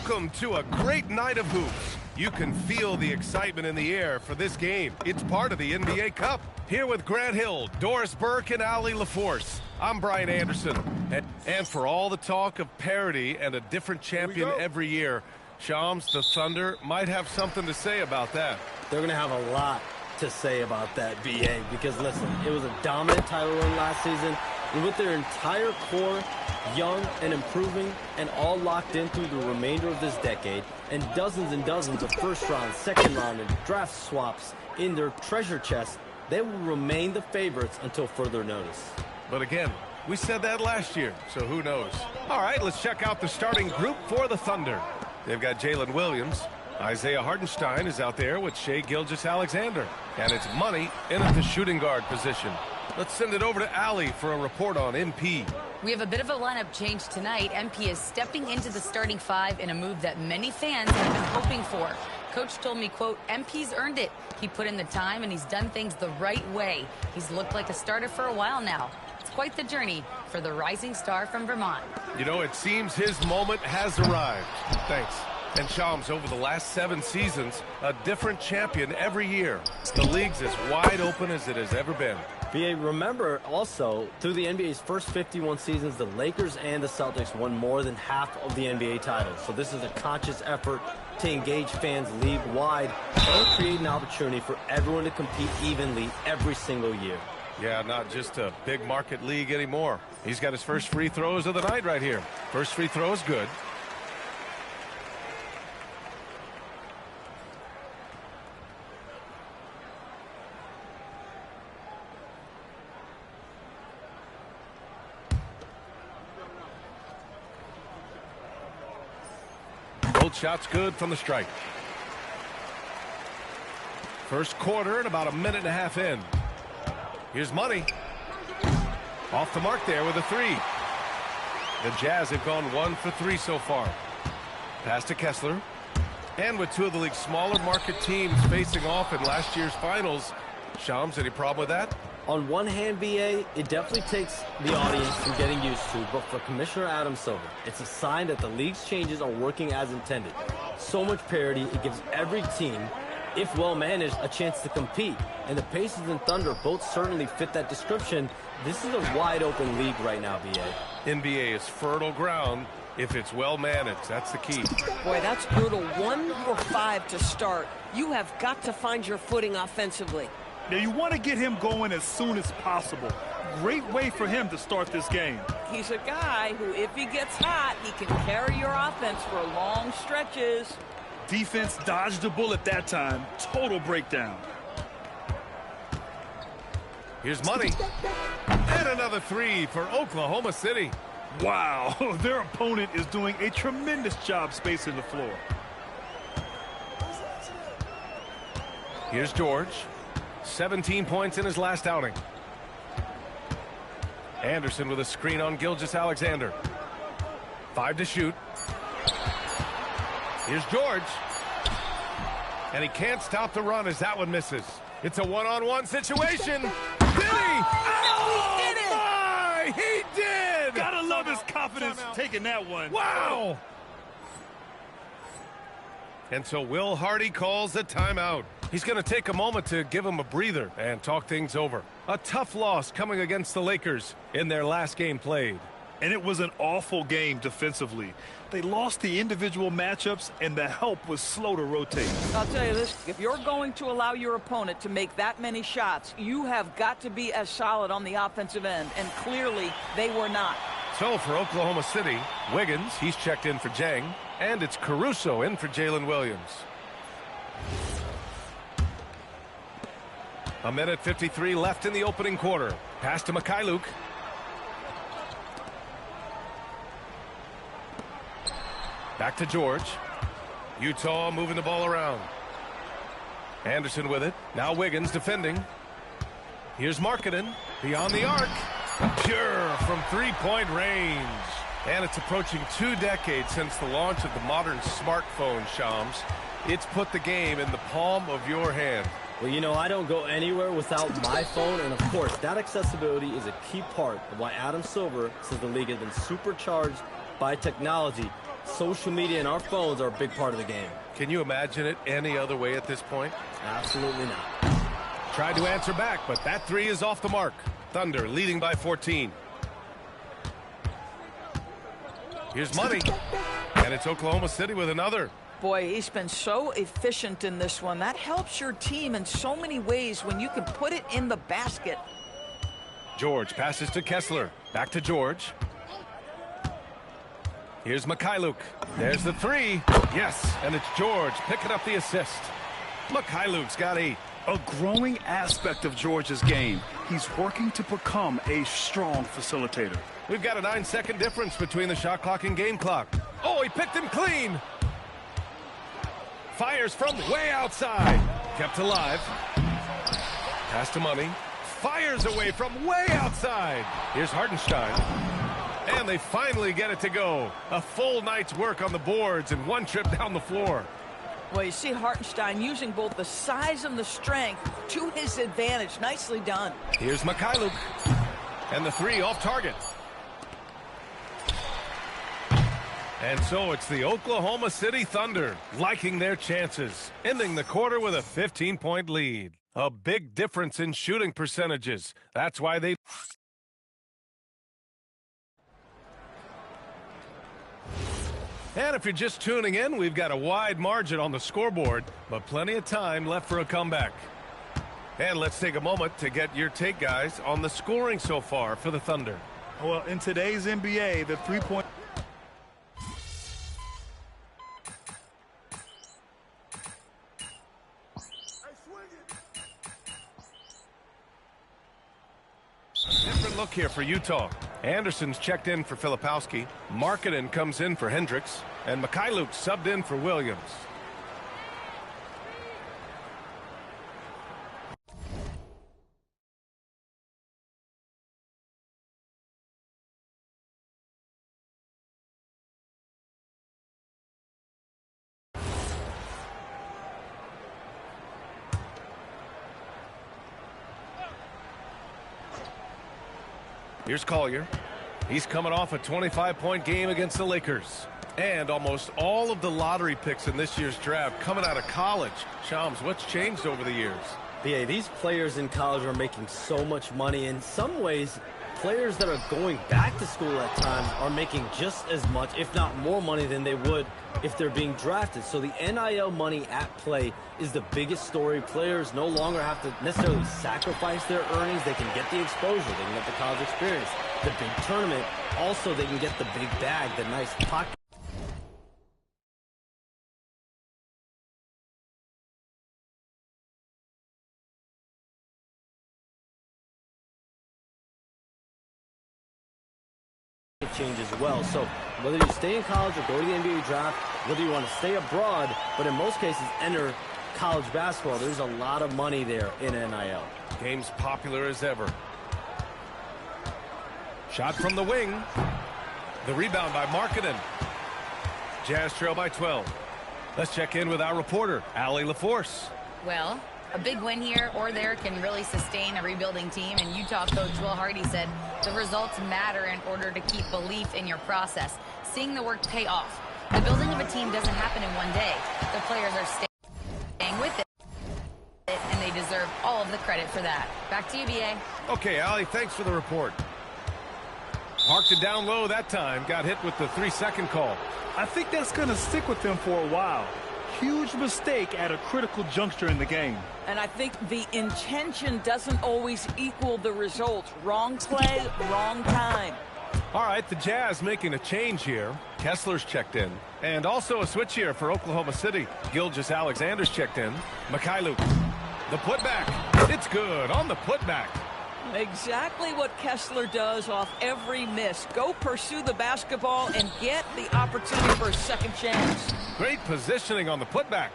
Welcome to a great night of hoops. You can feel the excitement in the air for this game. It's part of the NBA Cup. Here with Grant Hill, Doris Burke, and Ali LaForce. I'm Brian Anderson. And for all the talk of parity and a different champion every year, Shams, the Thunder might have something to say about that. They're going to have a lot to say about that, BA, because listen, it was a dominant title run last season, and with their entire core young and improving and all locked in through the remainder of this decade, and dozens of first round, second round, and draft swaps in their treasure chest, they will remain the favorites until further notice. But again, we said that last year, so who knows? All right, let's check out the starting group for the Thunder. They've got Jalen Williams. Isaiah Hartenstein is out there with Shai Gilgeous-Alexander. And it's money in at the shooting guard position. Let's send it over to Ali for a report on MP. We have a bit of a lineup change tonight. MP is stepping into the starting five in a move that many fans have been hoping for. Coach told me, quote, MP's earned it. He put in the time and he's done things the right way. He's looked like a starter for a while now. It's quite the journey for the rising star from Vermont. You know, it seems his moment has arrived. Thanks. And Shams, over the last 7 seasons, a different champion every year. The league's as wide open as it has ever been. BA, remember also, through the NBA's first 51 seasons, the Lakers and the Celtics won more than half of the NBA titles. So this is a conscious effort to engage fans league-wide and create an opportunity for everyone to compete evenly every single year. Yeah, not just a big market league anymore. He's got his first free throws of the night right here. First free throw is good. Shot's good from the strike. First quarter and about a minute and a half in. Here's money. Off the mark there with a three. The Jazz have gone 1 for 3 so far. Pass to Kessler. And with 2 of the league's smaller market teams facing off in last year's finals, Shams, any problem with that? On one hand, BA, it definitely takes the audience some getting used to, but for Commissioner Adam Silver, it's a sign that the league's changes are working as intended. So much parity, it gives every team, if well managed, a chance to compete. And the Pacers and Thunder both certainly fit that description. This is a wide open league right now, BA. NBA is fertile ground if it's well managed. That's the key. Boy, that's brutal. 1 for 5 to start. You have got to find your footing offensively. Now, you want to get him going as soon as possible. Great way for him to start this game. He's a guy who, if he gets hot, he can carry your offense for long stretches. Defense dodged the bullet that time. Total breakdown. Here's money. And another three for Oklahoma City. Wow, their opponent is doing a tremendous job spacing the floor. Here's George. 17 points in his last outing. Anderson with a screen on Gilgeous-Alexander. 5 to shoot. Here's George. And he can't stop the run as that one misses. It's a one-on-one situation. Did he? Oh, he did it! My! He did! Gotta love his confidence taking that one. Wow! And so Will Hardy calls the timeout. He's going to take a moment to give him a breather and talk things over. A tough loss coming against the Lakers in their last game played. And it was an awful game defensively. They lost the individual matchups, and the help was slow to rotate. I'll tell you this, if you're going to allow your opponent to make that many shots, you have got to be as solid on the offensive end, and clearly they were not. So for Oklahoma City, Wiggins, he's checked in for Jang, and it's Caruso in for Jalen Williams. A minute 53 left in the opening quarter. Pass to Mikhailuk. Back to George. Utah moving the ball around. Anderson with it. Now Wiggins defending. Here's Markkanen. Beyond the arc. Pure from three-point range. And it's approaching 2 decades since the launch of the modern smartphone, Shams. It's put the game in the palm of your hand. Well, you know, I don't go anywhere without my phone, and of course, that accessibility is a key part of why Adam Silver says the league has been supercharged by technology social media and our phones are a big part of the game. Can you imagine it any other way at this point? Absolutely not. Tried to answer back, but that three is off the mark. Thunder leading by 14. Here's money, and it's Oklahoma City with another. Boy, he's been so efficient in this one. That helps your team in so many ways when you can put it in the basket. George passes to Kessler. Back to George. Here's Mikhailuk. There's the three. Yes, and it's George picking up the assist. Mikhailuk's got 8. A growing aspect of George's game. He's working to become a strong facilitator. We've got a 9-second difference between the shot clock and game clock. Oh, he picked him clean. Fires from way outside. Kept alive. Pass to Money. Fires away from way outside. Here's Hartenstein. And they finally get it to go. A full night's work on the boards and one trip down the floor. Well, you see Hartenstein using both the size and the strength to his advantage. Nicely done. Here's Mikhailuk. And the three off target. And so it's the Oklahoma City Thunder liking their chances, ending the quarter with a 15-point lead. A big difference in shooting percentages. That's why they... And if you're just tuning in, we've got a wide margin on the scoreboard, but plenty of time left for a comeback. And let's take a moment to get your take, guys, on the scoring so far for the Thunder. Well, in today's NBA, the three-point... Different look here for Utah. Anderson's checked in for Filipowski. Markkanen comes in for Hendricks. And Mikhailuk subbed in for Williams. Here's Collier. He's coming off a 25-point game against the Lakers. And almost all of the lottery picks in this year's draft coming out of college. Shams, what's changed over the years? BA, these players in college are making so much money. In some ways, players that are going back to school at times are making just as much, if not more money than they would if they're being drafted. So the NIL money at play is the biggest story. Players no longer have to necessarily sacrifice their earnings. They can get the exposure. They can get the college experience, the big tournament. Also, they can get the big bag, the nice pocket. Change as well. So whether you stay in college or go to the NBA draft, whether you want to stay abroad, but in most cases enter college basketball, there's a lot of money there in NIL. Game's popular as ever. Shot from the wing. The rebound by Markkanen. Jazz trail by 12. Let's check in with our reporter, Allie LaForce. Well, a big win here or there can really sustain a rebuilding team, and Utah coach Will Hardy said the results matter in order to keep belief in your process. Seeing the work pay off. The building of a team doesn't happen in one day. The players are staying with it, and they deserve all of the credit for that. Back to you, BA. Okay, Allie, thanks for the report. Parked it down low that time. Got hit with the 3-second call. I think that's going to stick with them for a while. Huge mistake at a critical juncture in the game. And I think the intention doesn't always equal the results. Wrong play, wrong time. All right, the Jazz making a change here. Kessler's checked in. And also a switch here for Oklahoma City. Gilgeous-Alexander's checked in. Mikhailuk. The putback. It's good on the putback. Exactly what Kessler does off every miss. Go pursue the basketball and get the opportunity for a second chance. Great positioning on the putback.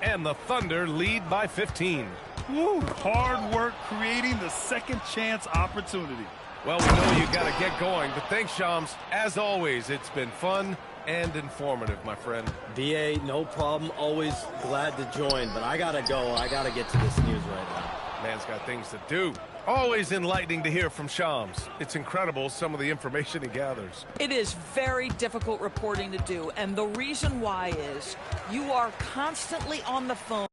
And the Thunder lead by 15. Woo, hard work creating the second chance opportunity. Well, we know you got to get going, but thanks, Shams. As always, it's been fun and informative, my friend. BA, no problem. Always glad to join, but I got to go. I got to get to this news right now. Man's got things to do. Always enlightening to hear from Shams. It's incredible some of the information he gathers. It is very difficult reporting to do, and the reason why is you are constantly on the phone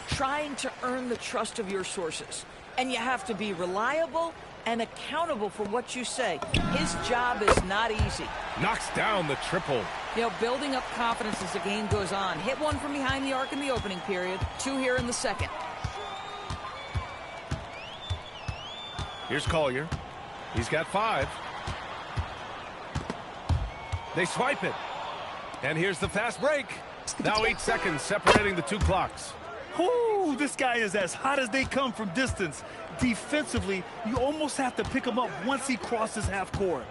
trying to earn the trust of your sources. And you have to be reliable and accountable for what you say. His job is not easy. Knocks down the triple. You know, building up confidence as the game goes on. Hit one from behind the arc in the opening period, 2 here in the second. Here's Collier. He's got 5. They swipe it. And here's the fast break. Now 8 seconds separating the 2 clocks. Whoo, this guy is as hot as they come from distance. Defensively, you almost have to pick him up once he crosses half court.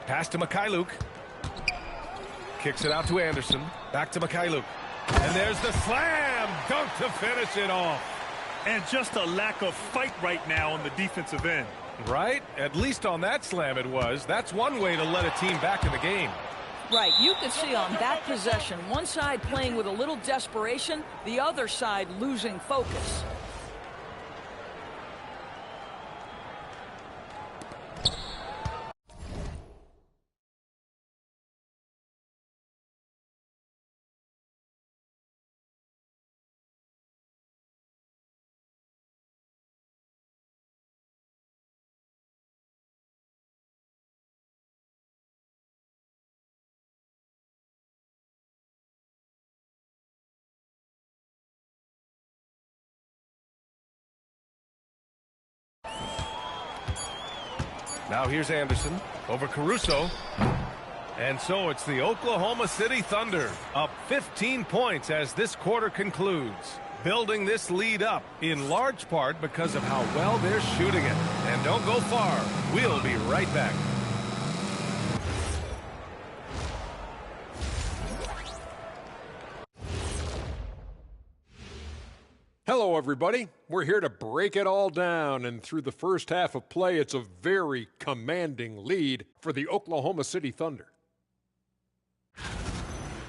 Pass to Mikhailuk. Kicks it out to Anderson. Back to Mikhailuk. And there's the slam dunk to finish it off. And just a lack of fight right now on the defensive end. Right? At least on that slam it was. That's one way to let a team back in the game. Right, you can see on that possession, one side playing with a little desperation, the other side losing focus. Now here's Anderson over Caruso. And so it's the Oklahoma City Thunder up 15 points as this quarter concludes. Building this lead up in large part because of how well they're shooting it. And don't go far. We'll be right back. Hello, everybody. We're here to break it all down, and through the first half of play, it's a very commanding lead for the Oklahoma City Thunder.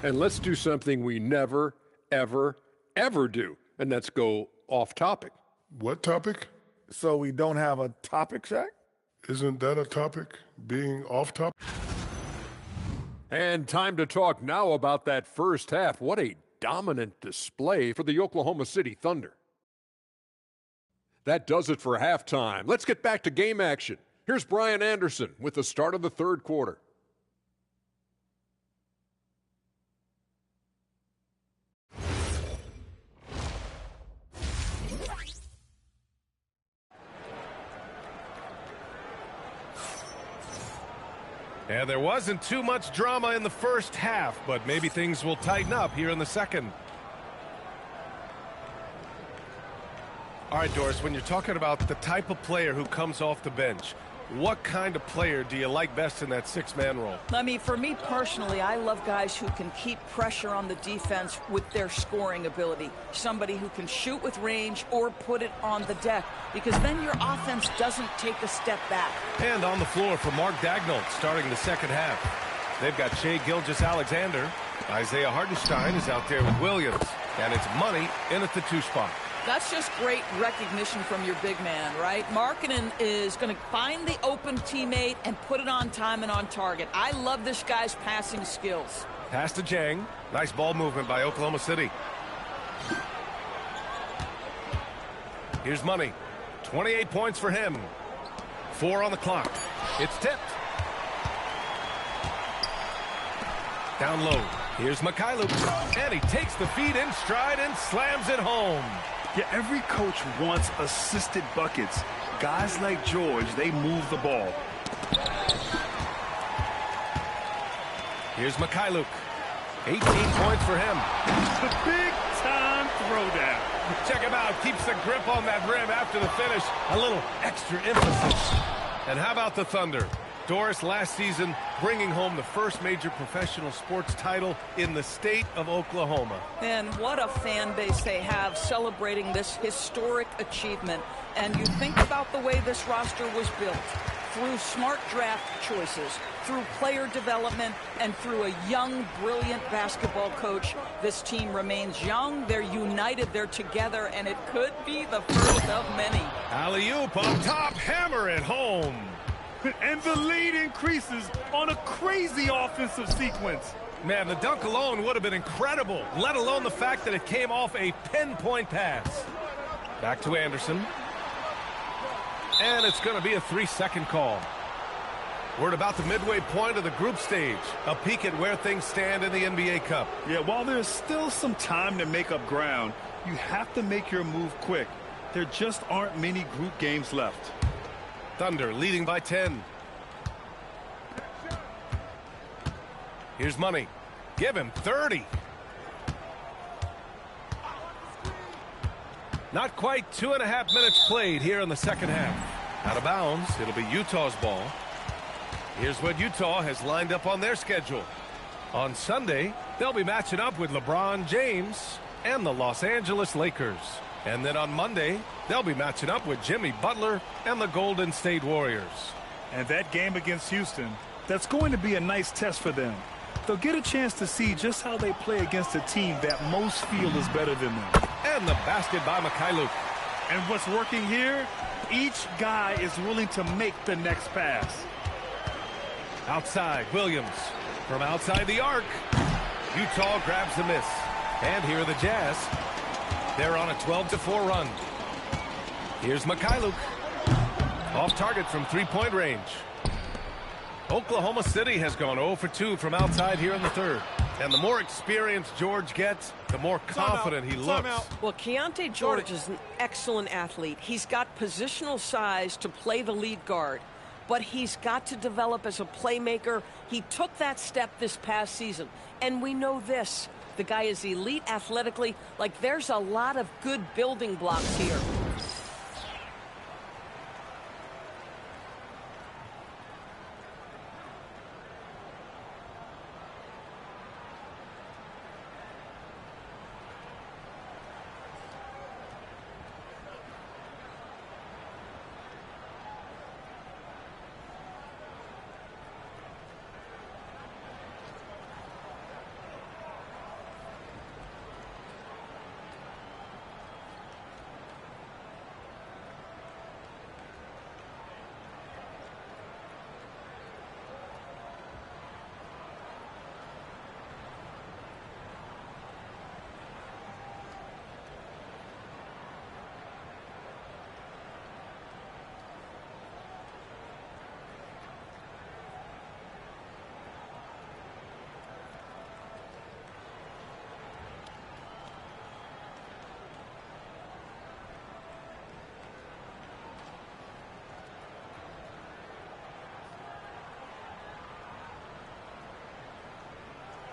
And let's do something we never, ever, ever do, and that's go off topic. What topic? So we don't have a topic, Shaq? Isn't that a topic, being off topic? And time to talk now about that first half. What a dominant display for the Oklahoma City Thunder. That does it for halftime. Let's get back to game action. Here's Brian Anderson with the start of the third quarter. And there wasn't too much drama in the first half, but maybe things will tighten up here in the second. All right, Doris, when you're talking about the type of player who comes off the bench, what kind of player do you like best in that 6-man role? I mean, for me personally, I love guys who can keep pressure on the defense with their scoring ability. Somebody who can shoot with range or put it on the deck, because then your offense doesn't take a step back. And on the floor for Mark Daigneault starting the second half. They've got Shai Gilgeous-Alexander. Isaiah Hartenstein is out there with Williams. And it's Money in at the 2 spot. That's just great recognition from your big man, right? Markkanen is going to find the open teammate and put it on time and on target. I love this guy's passing skills. Pass to Jang. Nice ball movement by Oklahoma City. Here's Money. 28 points for him. 4 on the clock. It's tipped. Down low. Here's Mikhailuk. And he takes the feed in stride and slams it home. Yeah, every coach wants assisted buckets. Guys like George, they move the ball. Here's Mikhailuk. 18 points for him. The big-time throwdown. Check him out. Keeps the grip on that rim after the finish. A little extra emphasis. And how about the Thunder? Doris, last season, bringing home the first major professional sports title in the state of Oklahoma. And what a fan base they have celebrating this historic achievement. And you think about the way this roster was built. Through smart draft choices, through player development and through a young, brilliant basketball coach. This team remains young, they're united, they're together, and it could be the first of many. Alley-oop on top, hammer it home. And the lead increases on a crazy offensive sequence. Man, the dunk alone would have been incredible, let alone the fact that it came off a pinpoint pass. Back to Anderson. And it's going to be a 3-second call. We're at about the midway point of the group stage. A peek at where things stand in the NBA Cup. Yeah, while there's still some time to make up ground, you have to make your move quick. There just aren't many group games left. Thunder leading by 10. Here's Money. Give him 30. Not quite 2.5 minutes played here in the second half. Out of bounds. It'll be Utah's ball. Here's what Utah has lined up on their schedule. On Sunday, they'll be matching up with LeBron James and the Los Angeles Lakers. And then on Monday, they'll be matching up with Jimmy Butler and the Golden State Warriors. And that game against Houston, that's going to be a nice test for them. They'll get a chance to see just how they play against a team that most feel is better than them. And the basket by Mikhailuk. And what's working here, each guy is willing to make the next pass. Outside, Williams. From outside the arc. Utah grabs the miss. And here are the Jazz. They're on a 12-4 run. Here's Mikhailuk. Off target from three-point range. Oklahoma City has gone 0 for 2 from outside here in the third. And the more experienced George gets, the more confident he looks. Well, Keontae George is an excellent athlete. He's got positional size to play the lead guard, but he's got to develop as a playmaker. He took that step this past season, and we know this. The guy is elite athletically. Like, there's a lot of good building blocks here.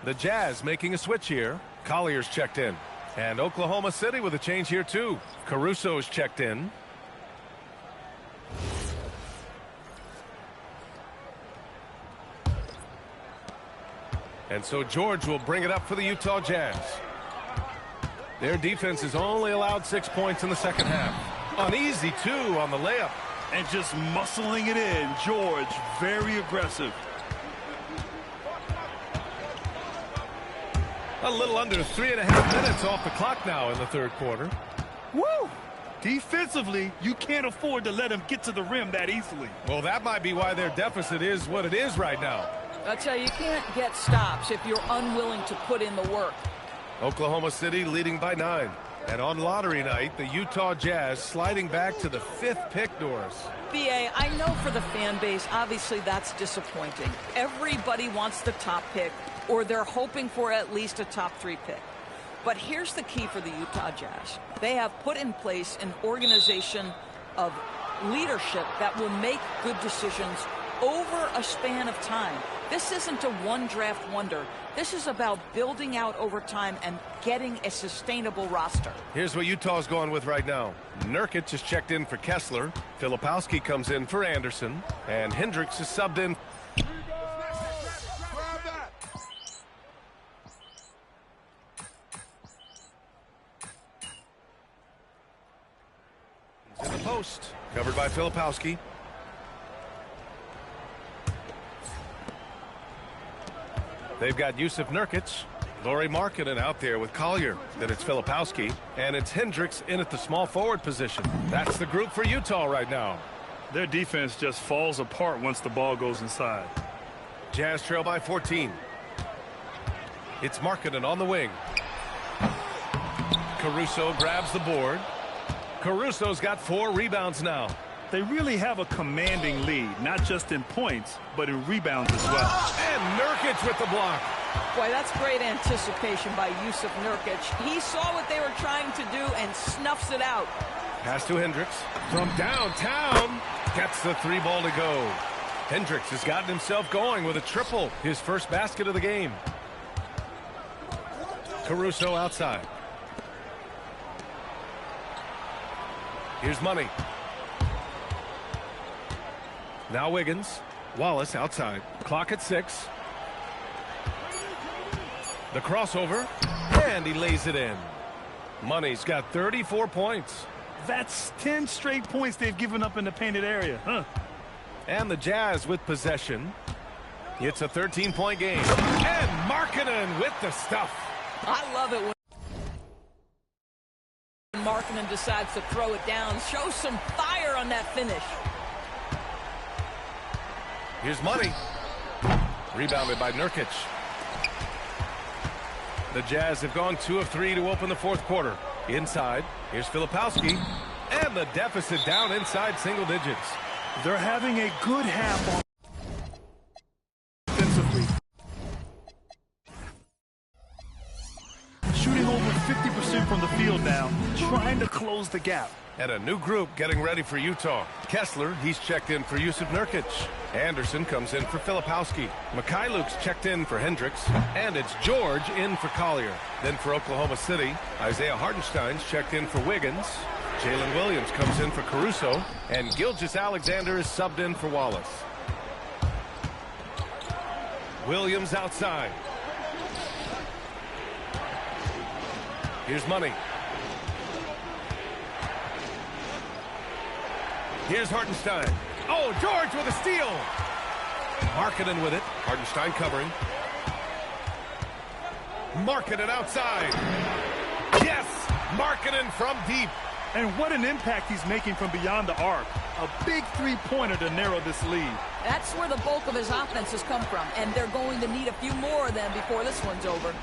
The Jazz making a switch here. Collier's checked in. And Oklahoma City with a change here too. Caruso's checked in. And so George will bring it up for the Utah Jazz. Their defense has only allowed 6 points in the second half. An easy 2 on the layup. And just muscling it in, George, very aggressive. A little under 3.5 minutes off the clock now in the third quarter. Woo! Defensively, you can't afford to let him get to the rim that easily. Well, that might be why their deficit is what it is right now. I tell you, you can't get stops if you're unwilling to put in the work. Oklahoma City leading by 9. And on lottery night, the Utah Jazz sliding back to the 5th pick, Doris. BA, I know for the fan base, obviously that's disappointing. Everybody wants the top pick, or they're hoping for at least a top 3 pick. But here's the key for the Utah Jazz. They have put in place an organization of leadership that will make good decisions over a span of time. This isn't a one draft wonder. This is about building out over time and getting a sustainable roster. Here's what Utah's going with right now. Nurkic is checked in for Kessler. Filipowski comes in for Anderson. And Hendricks is subbed in. In the post. Covered by Filipowski. They've got Yusuf Nurkic, Lauri Markkanen out there with Collier. Then it's Filipowski, and it's Hendricks in at the small forward position. That's the group for Utah right now. Their defense just falls apart once the ball goes inside. Jazz trail by 14. It's Markkanen on the wing. Caruso grabs the board. Caruso's got 4 rebounds now. They really have a commanding lead, not just in points, but in rebounds as well. And Nurkic with the block. Boy, that's great anticipation by Yusuf Nurkic. He saw what they were trying to do and snuffs it out. Pass to Hendricks from downtown. Gets the 3 ball to go. Hendricks has gotten himself going with a triple. His first basket of the game. Caruso outside. Here's Money. Now Wiggins. Wallace outside. Clock at 6. The crossover. And he lays it in. Money's got 34 points. That's 10 straight points they've given up in the painted area, huh? And the Jazz with possession. It's a 13-point game. And Markkanen with the stuff. I love it when Markkanen decides to throw it down. Show some fire on that finish. Here's Money. Rebounded by Nurkic. The Jazz have gone 2 of 3 to open the fourth quarter. Inside, here's Filipowski. And the deficit down inside single digits. They're having a good half offensively. Shooting over 50% from the field now, trying to close the gap. And a new group getting ready for Utah. Kessler, he's checked in for Yusuf Nurkic. Anderson comes in for Filipowski. Mikhailuk's checked in for Hendricks. And it's George in for Collier. Then for Oklahoma City, Isaiah Hartenstein's checked in for Wiggins. Jalen Williams comes in for Caruso. And Gilgeous-Alexander is subbed in for Wallace. Williams outside. Here's Money. Here's Hartenstein. Oh, George with a steal. Markkanen with it. Hartenstein covering. Markkanen outside. Yes! Markkanen from deep. And what an impact he's making from beyond the arc. A big three-pointer to narrow this lead. That's where the bulk of his offense has come from, and they're going to need a few more of them before this one's over.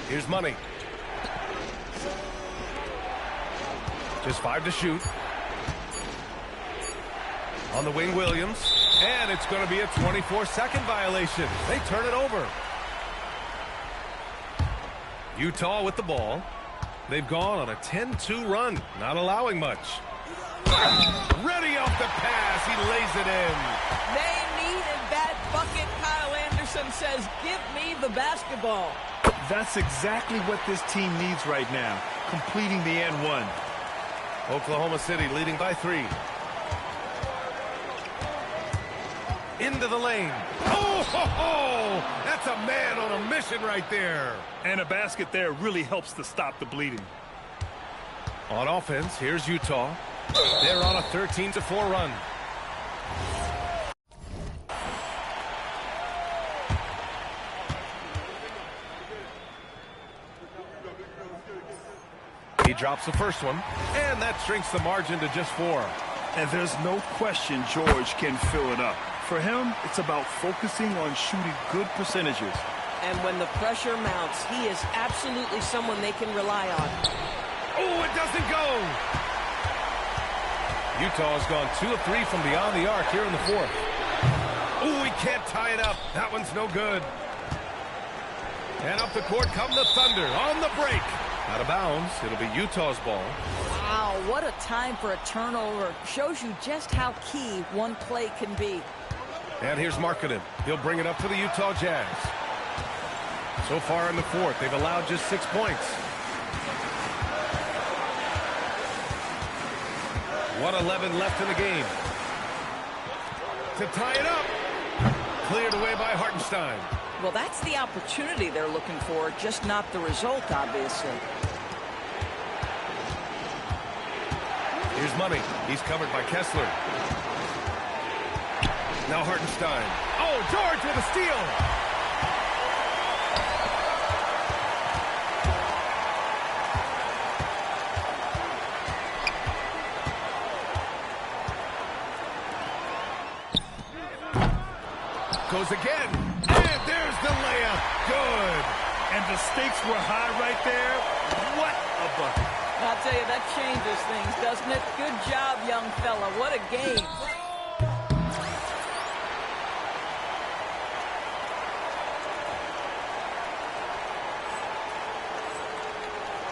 Here's Money. Just 5 to shoot. On the wing, Williams. And it's going to be a 24-second violation. They turn it over. Utah with the ball. They've gone on a 10-2 run, not allowing much. Ready off the pass. He lays it in. They needed that bucket. Kyle Anderson says, give me the basketball. That's exactly what this team needs right now, completing the N1. Oklahoma City leading by 3. Into the lane. Oh, ho, ho! That's a man on a mission right there. And a basket there really helps to stop the bleeding. On offense, here's Utah. They're on a 13-4 run. He drops the first one, and that shrinks the margin to just 4. And there's no question George can fill it up. For him, it's about focusing on shooting good percentages. And when the pressure mounts, he is absolutely someone they can rely on. Oh, it doesn't go! Utah has gone 2 of 3 from beyond the arc here in the fourth. Oh, he can't tie it up. That one's no good. And up the court come the Thunder on the break. Out of bounds. It'll be Utah's ball. Wow, what a time for a turnover. Shows you just how key one play can be. And here's Markkanen. He'll bring it up to the Utah Jazz. So far in the fourth, they've allowed just 6 points. 1:11 left in the game. To tie it up. Cleared away by Hartenstein. Well, that's the opportunity they're looking for, just not the result, obviously. Here's Money. He's covered by Kessler. Now Hartenstein. Oh, George with a steal. Goes again. And there's the layup. Good. And the stakes were high right there. What a bucket. I'll tell you, that changes things, doesn't it? Good job, young fella. What a game.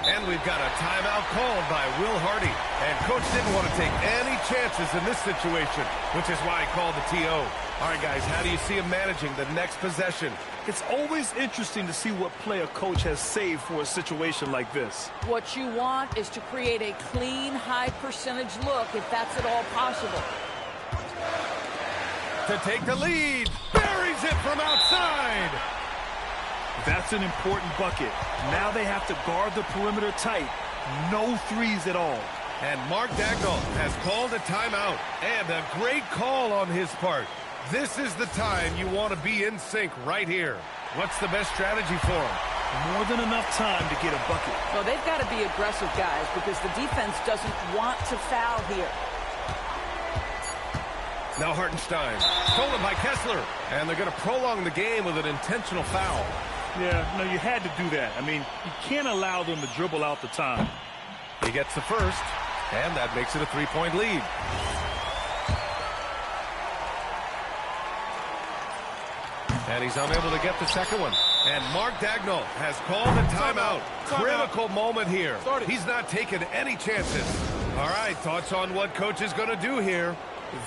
And we've got a timeout called by Will Hardy. And Coach didn't want to take any chances in this situation, which is why he called the TO. All right, guys, how do you see him managing the next possession? It's always interesting to see what play a coach has saved for a situation like this. What you want is to create a clean, high-percentage look, if that's at all possible. To take the lead. Buries it from outside. That's an important bucket. Now they have to guard the perimeter tight. No threes at all. And Mark Dagnall has called a timeout. And a great call on his part. This is the time you want to be in sync right here. What's the best strategy for him? More than enough time to get a bucket. Well, they've got to be aggressive, guys, because the defense doesn't want to foul here. Now Hartenstein. Stolen by Kessler. And they're going to prolong the game with an intentional foul. Yeah, no, you had to do that. I mean, you can't allow them to dribble out the time. He gets the first, and that makes it a three-point lead. And he's unable to get the second one. And Mark Dagnall has called a timeout. Critical moment here. He's not taking any chances. All right, thoughts on what Coach is going to do here?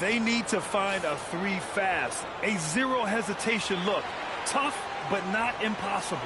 They need to find a three fast. A zero hesitation look. Tough, but not impossible.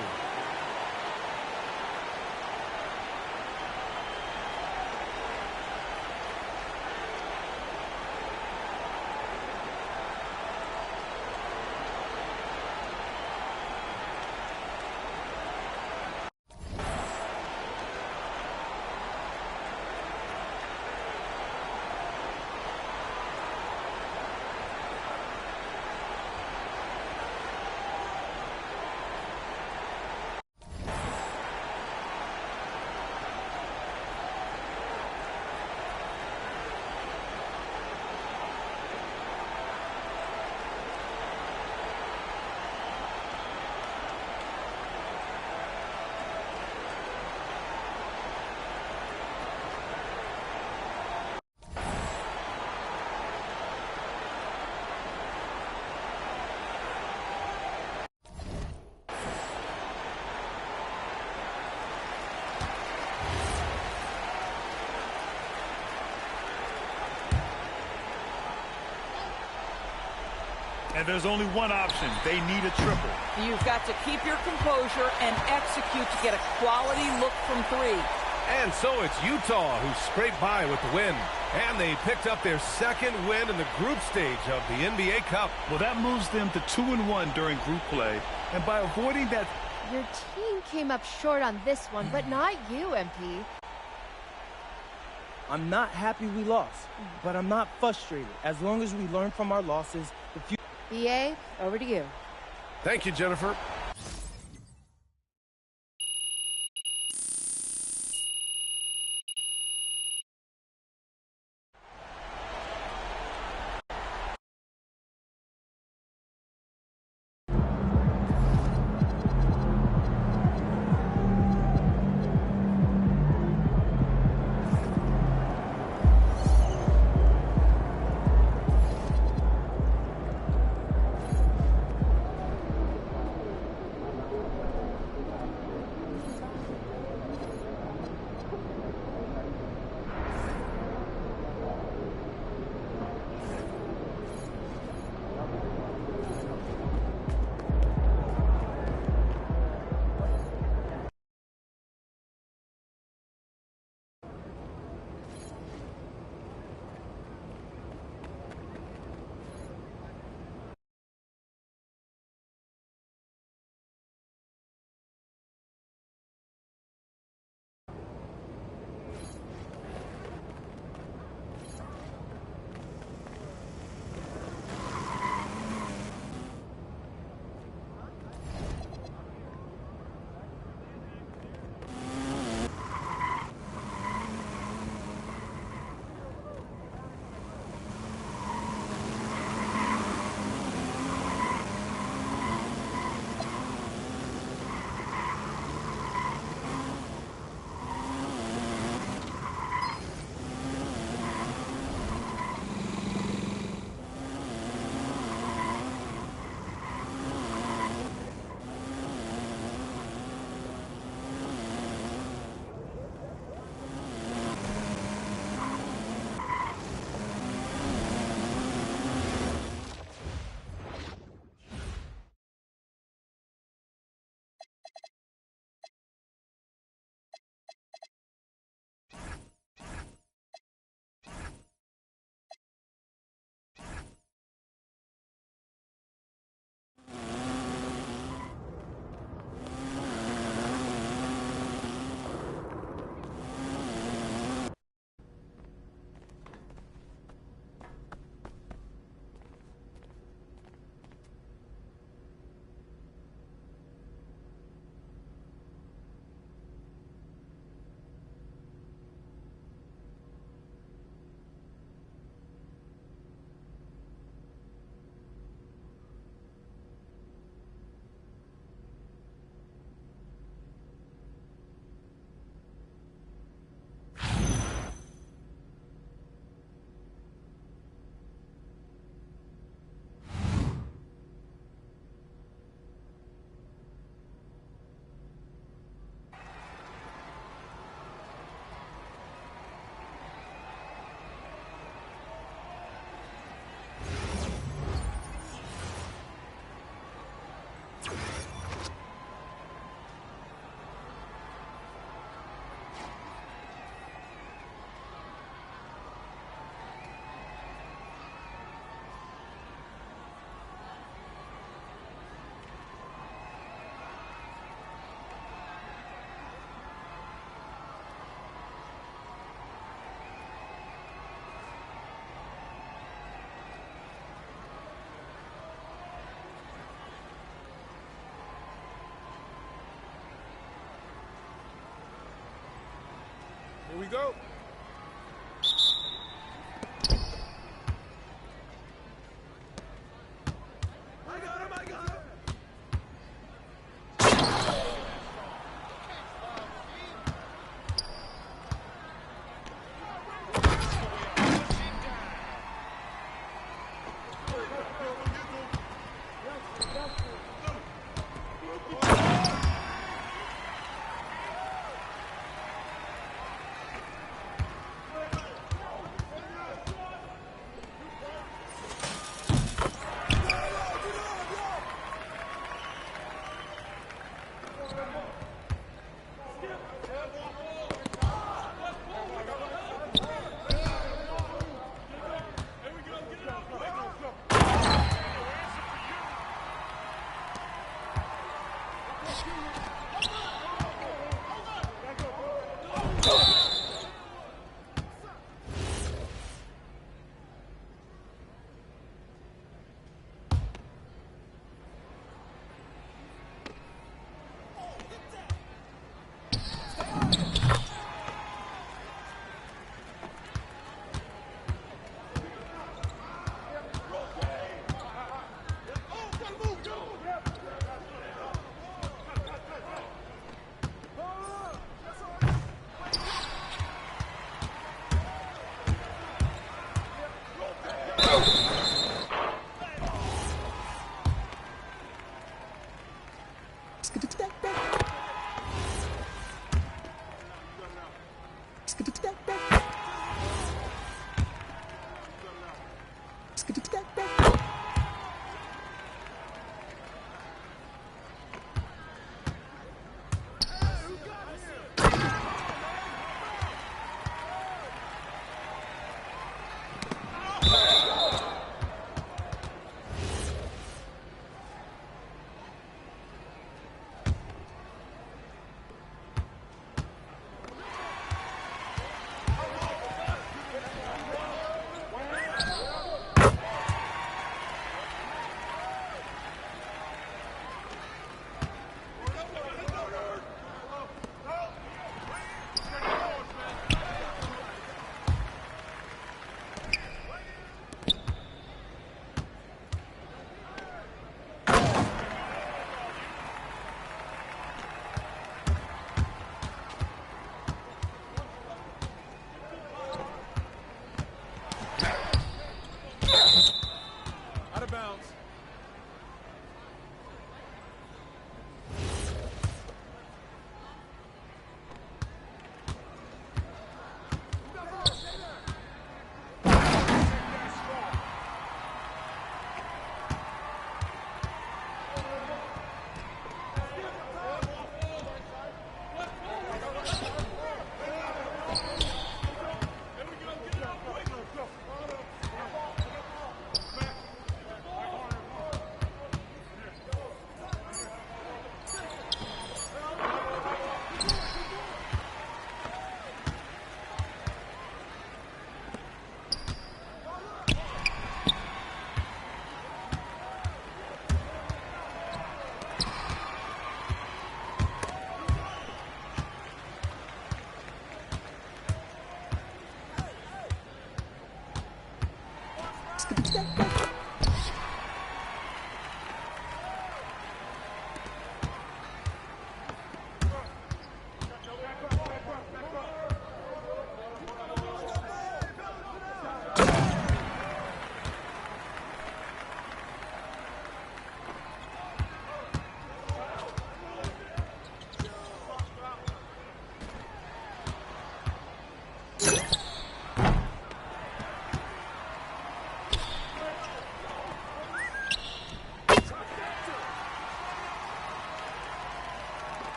And there's only one option. They need a triple. You've got to keep your composure and execute to get a quality look from three. And so it's Utah who scraped by with the win. And they picked up their second win in the group stage of the NBA Cup. Well, that moves them to 2-1 during group play. And by avoiding that... Your team came up short on this one, but not you, MP. I'm not happy we lost, but I'm not frustrated. As long as we learn from our losses, the future... BA, over to you. Thank you, Jennifer. go.